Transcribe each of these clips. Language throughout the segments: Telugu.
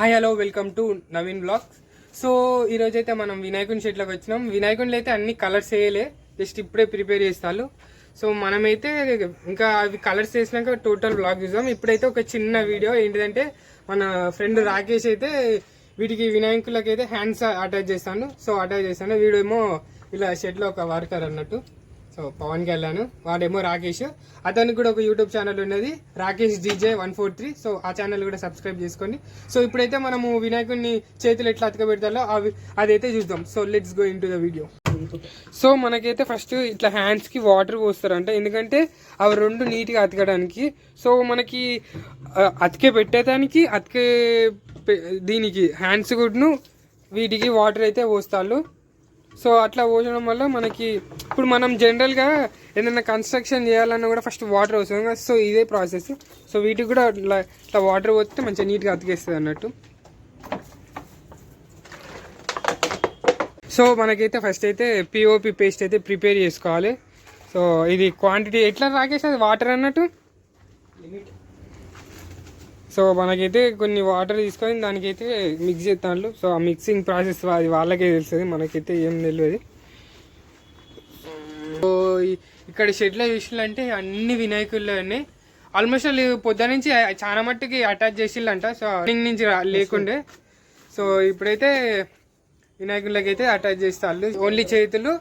Hi hello welcome to Naveen blogs. So ఈరోజు అయితే మనం వినాయకుని షెట్లోకి వచ్చినాం. వినాయకునిలో అయితే అన్ని కలర్స్ వేయలే, జస్ట్ ఇప్పుడే ప్రిపేర్ చేస్తాను. సో మనమైతే ఇంకా అవి కలర్స్ వేసినాక టోటల్ బ్లాగ్ చూద్దాం. ఇప్పుడైతే ఒక చిన్న వీడియో ఏంటిదంటే, మన ఫ్రెండ్ రాకేష్ అయితే వీటికి వినాయకులకి అయితే హ్యాండ్స్ అటాచ్ చేస్తాను. సో అటాచ్ చేస్తాను, వీడేమో ఇలా షెట్లో ఒక వర్కర్ అన్నట్టు. సో పవన్కి వెళ్ళాను, వాడేమో రాకేష్. అతనికి కూడా ఒక యూట్యూబ్ ఛానల్ ఉన్నది, రాకేష్ DJ143. సో ఆ ఛానల్ కూడా సబ్స్క్రైబ్ చేసుకోండి. సో ఇప్పుడైతే మనము వినాయకుడిని చేతులు ఎట్లా అతక పెడతాలో అదైతే చూద్దాం. So let's go in to the video. So మనకైతే ఫస్ట్ ఇట్లా హ్యాండ్స్కి వాటర్ పోస్తారంట, ఎందుకంటే అవి రెండు నీట్గా అతకడానికి. సో మనకి అతికే పెట్టేదానికి దీనికి హ్యాండ్స్ గుడ్ను వీటికి వాటర్ అయితే పోస్తారు. సో అట్లా పోసడం వల్ల మనకి ఇప్పుడు మనం జనరల్గా ఏదైనా కన్స్ట్రక్షన్ చేయాలన్నా కూడా ఫస్ట్ వాటర్ వస్తుంది కదా. సో ఇదే ప్రాసెస్. సో వీటికి కూడా ఇట్లా వాటర్ పోతే మంచిగా నీట్గా అతికేస్తుంది అన్నట్టు. సో మనకైతే ఫస్ట్ అయితే పిఓపి పేస్ట్ అయితే ప్రిపేర్ చేసుకోవాలి. సో ఇది క్వాంటిటీ ఎట్లా రాకేసి వాటర్ అన్నట్టు. సో మనకైతే కొన్ని వాటర్ తీసుకొని దానికైతే మిక్స్ చేస్తాను. సో ఆ మిక్సింగ్ ప్రాసెస్ అది వాళ్ళకే తెలుస్తుంది, మనకైతే ఏం తెలియదు. సో ఇక్కడ షెడ్లో చూసిల్లంటే అన్ని వినాయకుల్లో ఉన్నాయి. ఆల్మోస్ట్ వాళ్ళు పొద్దు నుంచి చాలా మట్టుకి అటాచ్ చేసిల్లంట. సో మార్నింగ్ నుంచి లేకుండే. సో ఇప్పుడైతే వినాయకులకి అయితే అటాచ్ చేస్తారు, ఓన్లీ చేతులు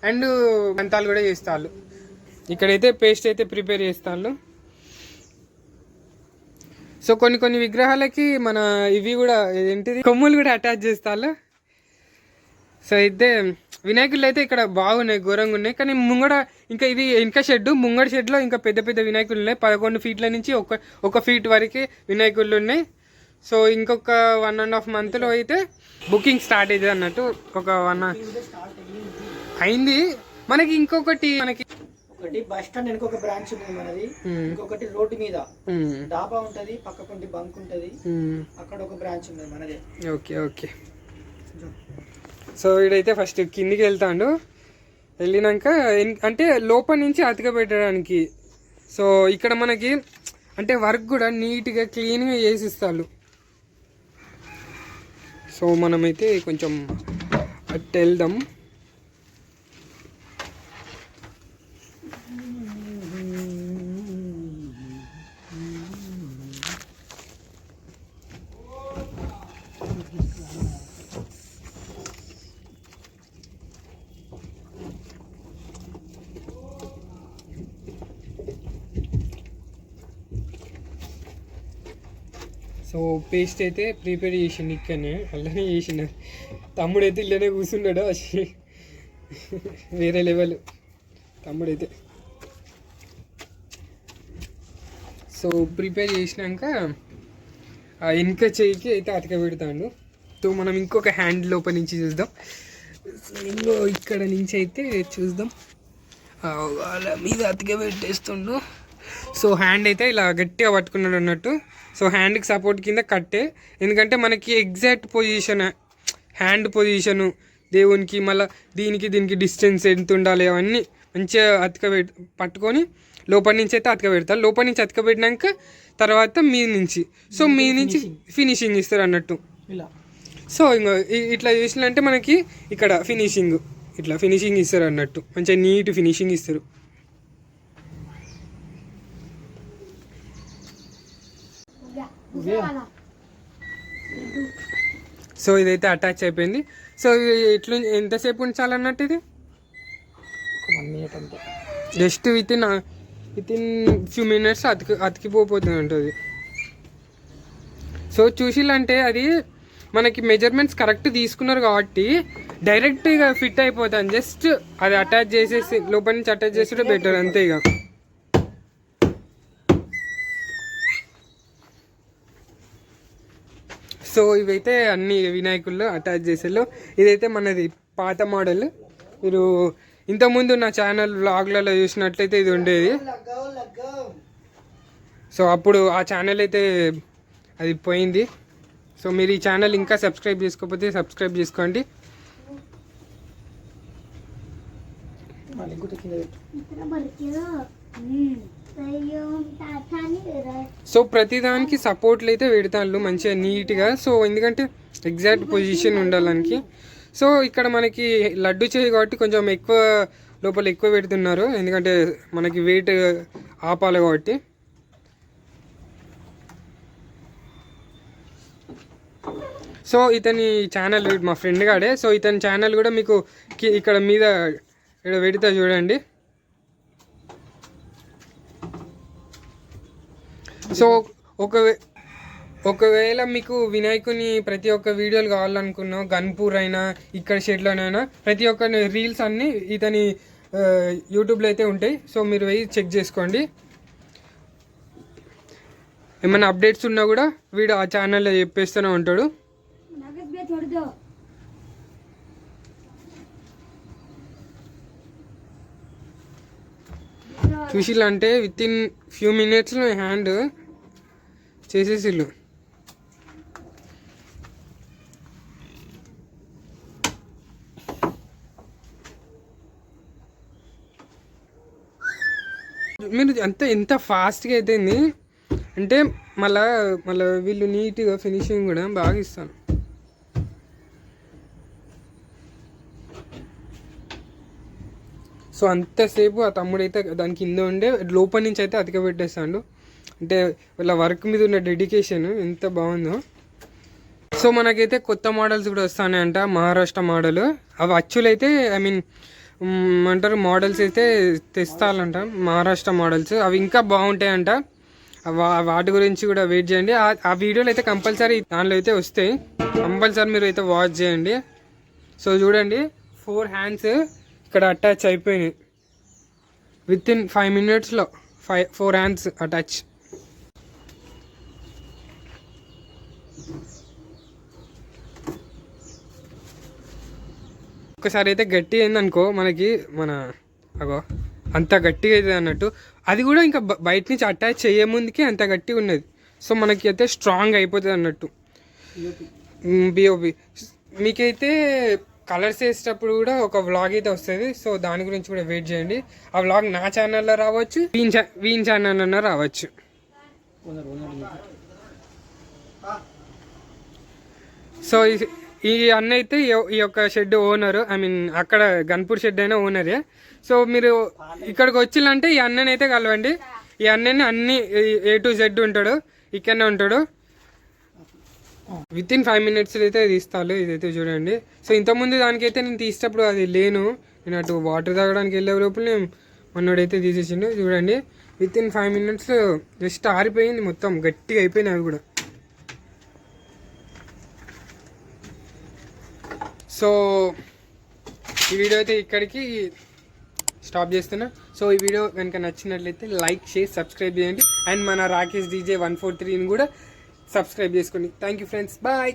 అండ్ దంతాలు కూడా చేస్తారు. ఇక్కడైతే పేస్ట్ అయితే ప్రిపేర్ చేస్తారు. సో కొన్ని విగ్రహాలకి మన ఇవి కూడా ఏంటిది కొమ్ములు కూడా అటాచ్ చేస్తారు. సో అయితే వినాయకులు అయితే ఇక్కడ బాగున్నాయి, ఘోరంగా ఉన్నాయి. కానీ ముంగడ ఇంకా ఇది ఇంకా ముంగడ షెడ్లో ఇంకా పెద్ద పెద్ద వినాయకులు ఉన్నాయి. 11 ఫీట్ల నుంచి ఒక ఫీట్ వరకు వినాయకులు ఉన్నాయి. సో ఇంకొక 1.5 మంత్లో అయితే బుకింగ్ స్టార్ట్ అవుతుంది అన్నట్టు. ఒక 1 అయింది. మనకి ఇంకొకటి బస్ స్టాండ్ ఇంకొక బ్రాంచ్ ఉంది మనది, ఇంకొకటి రోడ్డు మీద డాబా ఉంటది, పక్కకుంటి బంక్ ఉంటది, అక్కడ ఒక బ్రాంచ్ ఉంది మనది. ఓకే. సో వీడైతే ఫస్ట్ కిందికి వెళ్తాడు. వెళ్ళినాక అంటే లోపల నుంచి అతిక పెట్టడానికి. సో ఇక్కడ మనకి అంటే వర్క్ కూడా నీట్గా క్లీన్గా చేసిస్తారు. సో మనమైతే కొంచెం అటు వెళ్దాం. సో పేస్ట్ అయితే ప్రిపేర్ చేసిండు, ఇక్కడనే అలానే చేసిండు. తమ్ముడైతే ఇల్లనే కూర్చున్నాడు, వేరే లెవెల్ తమ్ముడైతే. సో ప్రిపేర్ చేసినాక వెనక చేయికి అయితే అతక పెడతాడు. సో మనం ఇంకొక హ్యాండ్ లోపల నుంచి చూద్దాం. ఇక్కడ నుంచి అయితే చూద్దాం. వాళ్ళ మీద అతక పెట్టేస్తుండు. సో హ్యాండ్ అయితే ఇలా గట్టిగా పట్టుకున్నాడు అన్నట్టు. సో హ్యాండ్కి సపోర్ట్ కింద కట్టే, ఎందుకంటే మనకి ఎగ్జాక్ట్ పొజిషన్ హ్యాండ్ పొజిషను దేవునికి మళ్ళీ దీనికి డిస్టెన్స్ ఎంత ఉండాలి అవన్నీ మంచిగా పట్టుకొని లోపల నుంచి అయితే అతక పెడతారు. లోపల నుంచి అతక పెట్టినాక తర్వాత మీద నుంచి ఫినిషింగ్ ఇస్తారు అన్నట్టు. సో ఇంకా ఇట్లా చేసినంటే మనకి ఇక్కడ ఫినిషింగ్ ఇస్తారు అన్నట్టు, మంచిగా నీట్ ఫినిషింగ్ ఇస్తారు. సో ఇదైతే అటాచ్ అయిపోయింది. సో ఎట్లా ఎంతసేపు ఉంచాలన్నట్టు ఇది 1 minute అంతే, just within few minutes అతికిపోతుంది ఉంటుంది. సో చూసిల్లంటే అది మనకి మెజర్మెంట్స్ కరెక్ట్ తీసుకున్నారు కాబట్టి డైరెక్ట్గా ఫిట్ అయిపోతాను. జస్ట్ అది అటాచ్ చేసేసి లోపల నుంచి అటాచ్ చేస్తే బెటర్ అంతే. ఇక సో ఇవైతే అన్ని వినాయకుల్లో అటాచ్ చేసేలో. ఇదైతే మనది పాత మోడల్. మీరు ఇంతకుముందు నా ఛానల్ వ్లాగ్లలో చూసినట్లయితే ఇది ఉండేది. సో అప్పుడు ఆ ఛానల్ అయితే అది పోయింది. సో మీరు ఈ ఛానల్ ఇంకా సబ్స్క్రైబ్ చేసుకోకపోతే సబ్స్క్రైబ్ చేసుకోండి. సో ప్రతిదానికి సపోర్ట్లు అయితే పెడతాను మంచిగా నీట్గా. సో ఎందుకంటే ఎగ్జాక్ట్ పొజిషన్ ఉండాలనికి. సో ఇక్కడ మనకి లడ్డు చేయి కాబట్టి కొంచెం ఎక్కువ లోపల ఎక్కువ పెడుతున్నారు, ఎందుకంటే మనకి వెయిట్ ఆపాలి కాబట్టి. సో ఇతని ఛానల్ మా ఫ్రెండ్ గాడే. సో ఇతని ఛానల్ కూడా మీకు ఇక్కడ మీద ఇక్కడ పెడతా చూడండి. సో ఒకవేళ మీకు వినాయకుని ప్రతి ఒక్క వీడియోలు కావాలనుకున్నా, గన్పూర్ అయినా ఇక్కడ షెడ్లోనైనా ప్రతి ఒక్క రీల్స్ అన్నీ ఇతని యూట్యూబ్లో అయితే ఉంటాయి. సో మీరు వెళ్ళి చెక్ చేసుకోండి. ఏమైనా అప్డేట్స్ ఉన్నా కూడా వీడు ఆ ఛానల్లో చెప్పేస్తూనే ఉంటాడు. చూసిల్లంటే విత్ ఇన్ ఫ్యూ మినిట్స్లో హ్యాండ్ చేసేసిల్లు. మీరు ఎంత ఫాస్ట్గా అయిపోయింది అంటే మళ్ళీ వీళ్ళు నీట్గా ఫినిషింగ్ కూడా బాగా ఇస్తాను. సో అంతసేపు ఆ తమ్ముడైతే దాని కింద ఉండే లోపల నుంచి అయితే అతిక పెట్టేస్తాడు. అంటే వీళ్ళ వర్క్ మీద ఉన్న డెడికేషన్ ఎంత బాగుందో. సో మనకైతే కొత్త మోడల్స్ కూడా వస్తాయంట, మహారాష్ట్ర మోడల్. అవి అచ్చులైతే అంటారు మోడల్స్ అయితే తెస్తాలంట, మహారాష్ట్ర మోడల్స్. అవి ఇంకా బాగుంటాయంట. వాటి గురించి కూడా వెయిట్ చేయండి. ఆ వీడియోలు అయితే కంపల్సరీ దానిలో అయితే వస్తాయి, కంపల్సరీ మీరు అయితే వాచ్ చేయండి. సో చూడండి 4 హ్యాండ్స్ ఇక్కడ అటాచ్ అయిపోయినాయి విత్ ఇన్ 5 minutesలో 4 హ్యాండ్స్ అటాచ్. ఒకసారి అయితే గట్టి అయిందనుకో మనకి అగో అంత గట్టిగా అవుతుంది అన్నట్టు. అది కూడా ఇంకా బయట నుంచి అటాచ్ చేయే ముందుకి అంత గట్టిగా ఉన్నది. సో మనకి అయితే స్ట్రాంగ్ అయిపోతుంది అన్నట్టు పిఓపి. మీకైతే కలర్స్ వేసేటప్పుడు కూడా ఒక వ్లాగ్ అయితే వస్తుంది. సో దాని గురించి కూడా వెయిట్ చేయండి. ఆ వ్లాగ్ నా ఛానల్లో రావచ్చు, వీన్ ఛానల్లో రావచ్చు. సో ఈ అన్న అయితే ఈ యొక్క షెడ్ ఓనరు, ఐ మీన్ అక్కడ గన్పూర్ షెడ్ అయినా ఓనరే. సో మీరు ఇక్కడికి వచ్చిందంటే ఈ అన్నని అయితే కలవండి. ఈ అన్నని అన్ని A to Z ఉంటాడు, ఇక్కడనే ఉంటాడు. విత్ ఇన్ 5 minutes అయితే తీస్తాను. ఇదైతే చూడండి. సో ఇంతకుముందు దానికైతే నేను తీసేటప్పుడు అది లేను, నేను అటు వాటర్ తాగడానికి వెళ్ళే లోపల మనోడైతే తీసేసిండు. చూడండి విత్ ఇన్ 5 minutes జస్ట్ ఆరిపోయింది, మొత్తం గట్టిగా అయిపోయింది అవి కూడా. సో ఈ వీడియో అయితే ఇక్కడికి స్టాప్ చేస్తున్నా. సో ఈ వీడియో కనుక నచ్చినట్లయితే లైక్, షేర్, సబ్స్క్రైబ్ చేయండి. అండ్ మన రాకేష్ DJ 143ని కూడా సబ్స్క్రైబ్ చేసుకోండి. Thank you friends, bye.